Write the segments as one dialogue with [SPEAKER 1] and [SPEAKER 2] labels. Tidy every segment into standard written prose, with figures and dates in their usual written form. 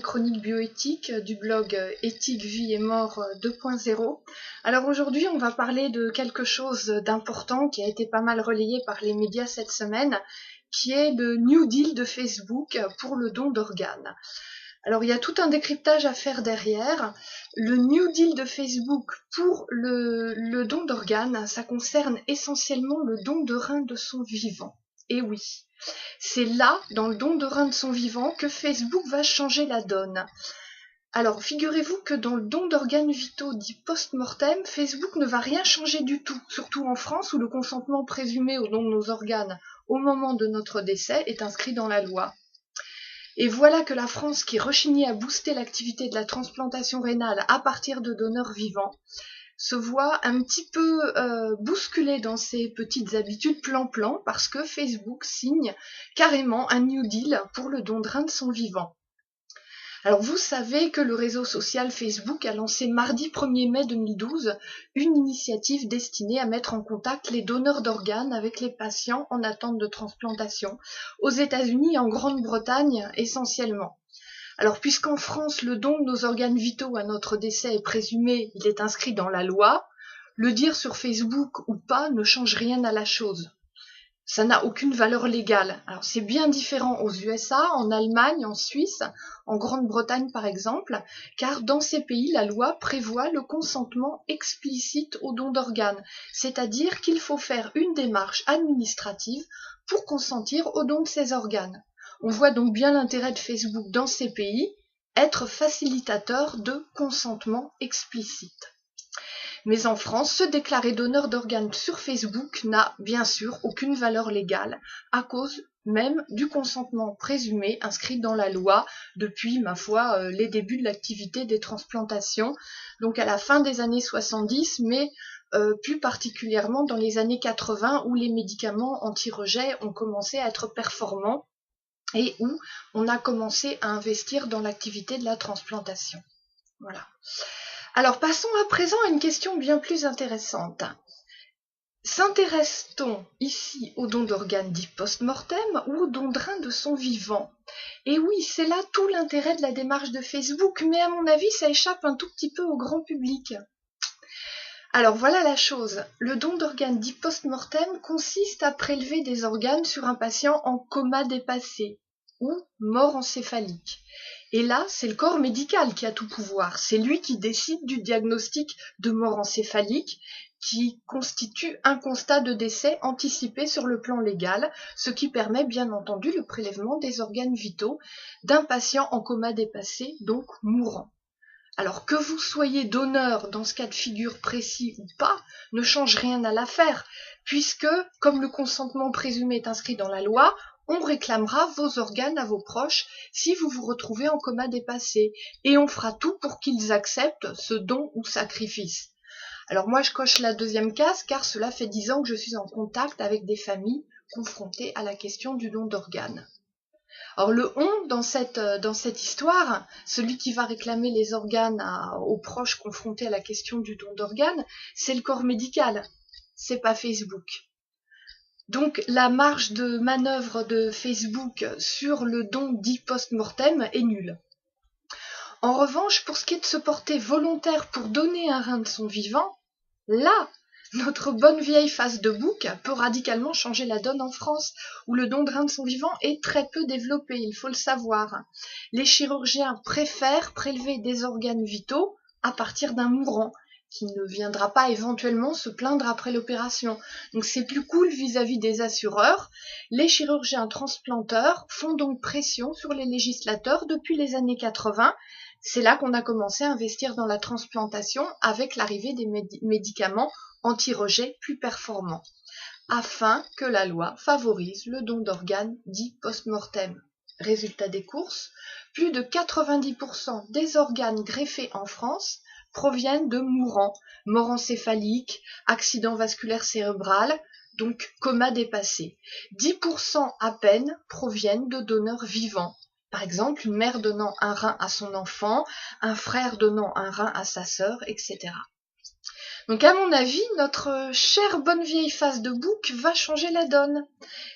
[SPEAKER 1] Chronique bioéthique du blog Éthique, vie et mort 2.0. Alors aujourd'hui, on va parler de quelque chose d'important qui a été pas mal relayé par les médias cette semaine, qui est le New Deal de Facebook pour le don d'organes. Alors il y a tout un décryptage à faire derrière. Le New Deal de Facebook pour le don d'organes, ça concerne essentiellement le don de rein de son vivant. Et oui. C'est là, dans le don de rein de son vivant, que Facebook va changer la donne. Alors, figurez-vous que dans le don d'organes vitaux dit post-mortem, Facebook ne va rien changer du tout, surtout en France où le consentement présumé au don de nos organes au moment de notre décès est inscrit dans la loi. Et voilà que la France, qui rechignait à booster l'activité de la transplantation rénale à partir de donneurs vivants, se voit un petit peu bousculé dans ses petites habitudes plan-plan parce que Facebook signe carrément un New Deal pour le don de rein de son vivant. Alors vous savez que le réseau social Facebook a lancé mardi 1er mai 2012 une initiative destinée à mettre en contact les donneurs d'organes avec les patients en attente de transplantation, aux États-Unis et en Grande-Bretagne essentiellement. Alors, puisqu'en France, le don de nos organes vitaux à notre décès est présumé, il est inscrit dans la loi, le dire sur Facebook ou pas ne change rien à la chose. Ça n'a aucune valeur légale. Alors, c'est bien différent aux USA, en Allemagne, en Suisse, en Grande-Bretagne par exemple, car dans ces pays, la loi prévoit le consentement explicite au don d'organes, c'est-à-dire qu'il faut faire une démarche administrative pour consentir au don de ces organes. On voit donc bien l'intérêt de Facebook dans ces pays, être facilitateur de consentement explicite. Mais en France, se déclarer donneur d'organes sur Facebook n'a bien sûr aucune valeur légale, à cause même du consentement présumé inscrit dans la loi depuis, ma foi, les débuts de l'activité des transplantations, donc à la fin des années 70, mais plus particulièrement dans les années 80 où les médicaments anti-rejet ont commencé à être performants et où on a commencé à investir dans l'activité de la transplantation. Voilà. Alors passons à présent à une question bien plus intéressante. S'intéresse-t-on ici au don d'organes dit post-mortem ou au don de rein de son vivant? Et oui, c'est là tout l'intérêt de la démarche de Facebook, mais à mon avis, ça échappe un tout petit peu au grand public. Alors voilà la chose, le don d'organes dit post-mortem consiste à prélever des organes sur un patient en coma dépassé ou mort encéphalique. Et là, c'est le corps médical qui a tout pouvoir, c'est lui qui décide du diagnostic de mort encéphalique qui constitue un constat de décès anticipé sur le plan légal, ce qui permet bien entendu le prélèvement des organes vitaux d'un patient en coma dépassé, donc mourant. Alors que vous soyez donneur dans ce cas de figure précis ou pas, ne change rien à l'affaire, puisque, comme le consentement présumé est inscrit dans la loi, on réclamera vos organes à vos proches si vous vous retrouvez en coma dépassé, et on fera tout pour qu'ils acceptent ce don ou sacrifice. Alors moi je coche la deuxième case car cela fait 10 ans que je suis en contact avec des familles confrontées à la question du don d'organes. Alors le on dans cette histoire, celui qui va réclamer les organes aux proches confrontés à la question du don d'organes, c'est le corps médical, c'est pas Facebook. Donc la marge de manœuvre de Facebook sur le don dit post-mortem est nulle. En revanche, pour ce qui est de se porter volontaire pour donner un rein de son vivant, là, notre bonne vieille face de bouc peut radicalement changer la donne en France, où le don de rein de son vivant est très peu développé, il faut le savoir. Les chirurgiens préfèrent prélever des organes vitaux à partir d'un mourant, qui ne viendra pas éventuellement se plaindre après l'opération. Donc c'est plus cool vis-à-vis des assureurs. Les chirurgiens transplanteurs font donc pression sur les législateurs depuis les années 80. C'est là qu'on a commencé à investir dans la transplantation avec l'arrivée des médicaments anti-rejet plus performants, afin que la loi favorise le don d'organes dit post-mortem. Résultat des courses, plus de 90% des organes greffés en France proviennent de mourants, mort encéphalique, accident vasculaire cérébral, donc coma dépassé. 10% à peine proviennent de donneurs vivants. Par exemple, une mère donnant un rein à son enfant, un frère donnant un rein à sa sœur, etc. Donc à mon avis, notre chère bonne vieille phase de bouc va changer la donne.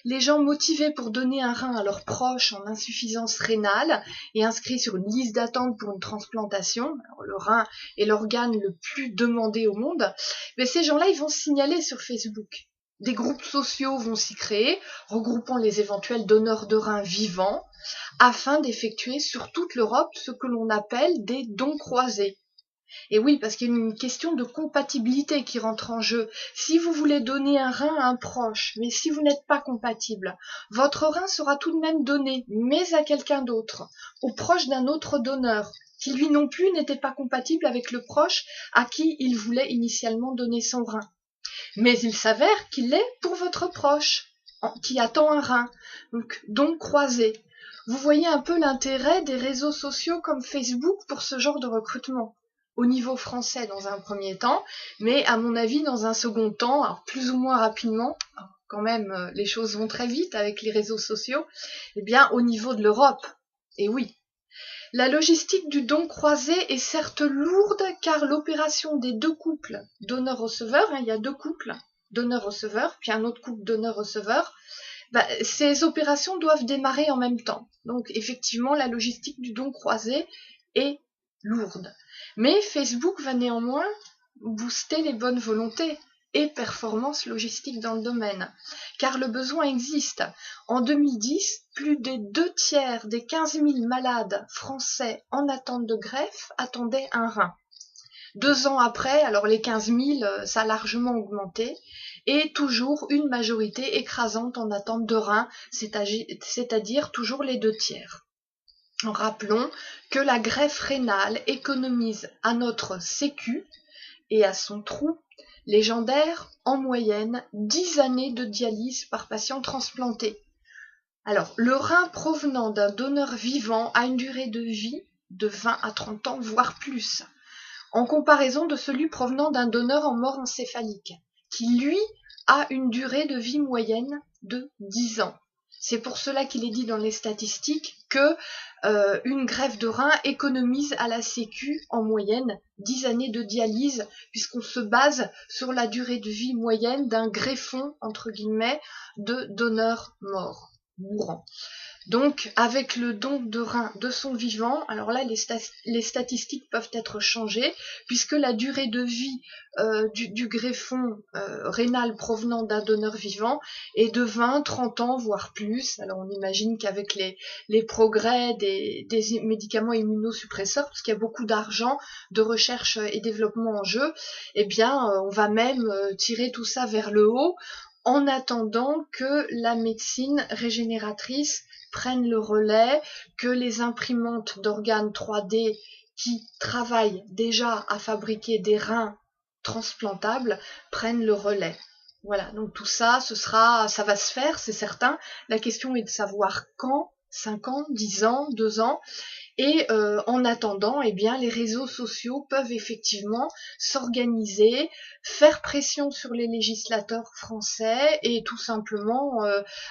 [SPEAKER 1] Les gens motivés pour donner un rein à leurs proches en insuffisance rénale et inscrits sur une liste d'attente pour une transplantation, alors le rein est l'organe le plus demandé au monde, mais ces gens-là, ils vont se signaler sur Facebook. Des groupes sociaux vont s'y créer, regroupant les éventuels donneurs de reins vivants, afin d'effectuer sur toute l'Europe ce que l'on appelle des dons croisés. Et oui, parce qu'il y a une question de compatibilité qui rentre en jeu. Si vous voulez donner un rein à un proche, mais si vous n'êtes pas compatible, votre rein sera tout de même donné, mais à quelqu'un d'autre, au proche d'un autre donneur, qui lui non plus n'était pas compatible avec le proche à qui il voulait initialement donner son rein. Mais il s'avère qu'il est pour votre proche, qui attend un rein, donc croisé. Vous voyez un peu l'intérêt des réseaux sociaux comme Facebook pour ce genre de recrutement. Au niveau français dans un premier temps, mais à mon avis dans un second temps, alors plus ou moins rapidement, quand même les choses vont très vite avec les réseaux sociaux, eh bien au niveau de l'Europe. Et oui, la logistique du don croisé est certes lourde car l'opération des deux couples donneur-receveur, il y a deux couples donneur-receveur, puis un autre couple donneur-receveur, ces opérations doivent démarrer en même temps. Donc effectivement, la logistique du don croisé est lourde. Mais Facebook va néanmoins booster les bonnes volontés et performances logistiques dans le domaine, car le besoin existe. En 2010, plus des 2/3 des 15 000 malades français en attente de greffe attendaient un rein. 2 ans après, alors les 15 000, ça a largement augmenté, et toujours une majorité écrasante en attente de rein, c'est-à-dire toujours les 2/3. Rappelons que la greffe rénale économise à notre Sécu et à son trou légendaire en moyenne 10 années de dialyse par patient transplanté. Alors, le rein provenant d'un donneur vivant a une durée de vie de 20 à 30 ans, voire plus, en comparaison de celui provenant d'un donneur en mort encéphalique, qui lui a une durée de vie moyenne de 10 ans. C'est pour cela qu'il est dit dans les statistiques que une greffe de rein économise à la Sécu en moyenne 10 années de dialyse, puisqu'on se base sur la durée de vie moyenne d'un greffon, entre guillemets, de donneur mourant. Donc, avec le don de rein de son vivant, alors là, les statistiques peuvent être changées, puisque la durée de vie du greffon rénal provenant d'un donneur vivant est de 20, 30 ans, voire plus. Alors, on imagine qu'avec les progrès des médicaments immunosuppresseurs, parce qu'il y a beaucoup d'argent, de recherche et développement en jeu, eh bien, on va même tirer tout ça vers le haut, en attendant que la médecine régénératrice prennent le relais, que les imprimantes d'organes 3D qui travaillent déjà à fabriquer des reins transplantables prennent le relais. Voilà, donc tout ça, ça va se faire, c'est certain. La question est de savoir quand, 5 ans, 10 ans, 2 ans. Et en attendant, eh bien, les réseaux sociaux peuvent effectivement s'organiser, faire pression sur les législateurs français et tout simplement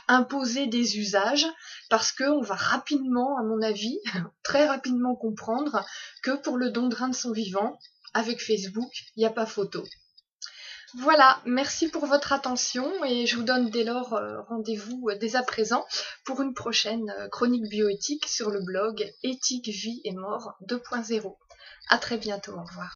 [SPEAKER 1] imposer des usages, parce qu'on va rapidement, à mon avis, très rapidement comprendre que pour le don de rein de son vivant, avec Facebook, il n'y a pas photo. Voilà, merci pour votre attention et je vous donne dès lors rendez-vous dès à présent pour une prochaine chronique bioéthique sur le blog Éthique, vie et mort 2.0. À très bientôt, au revoir.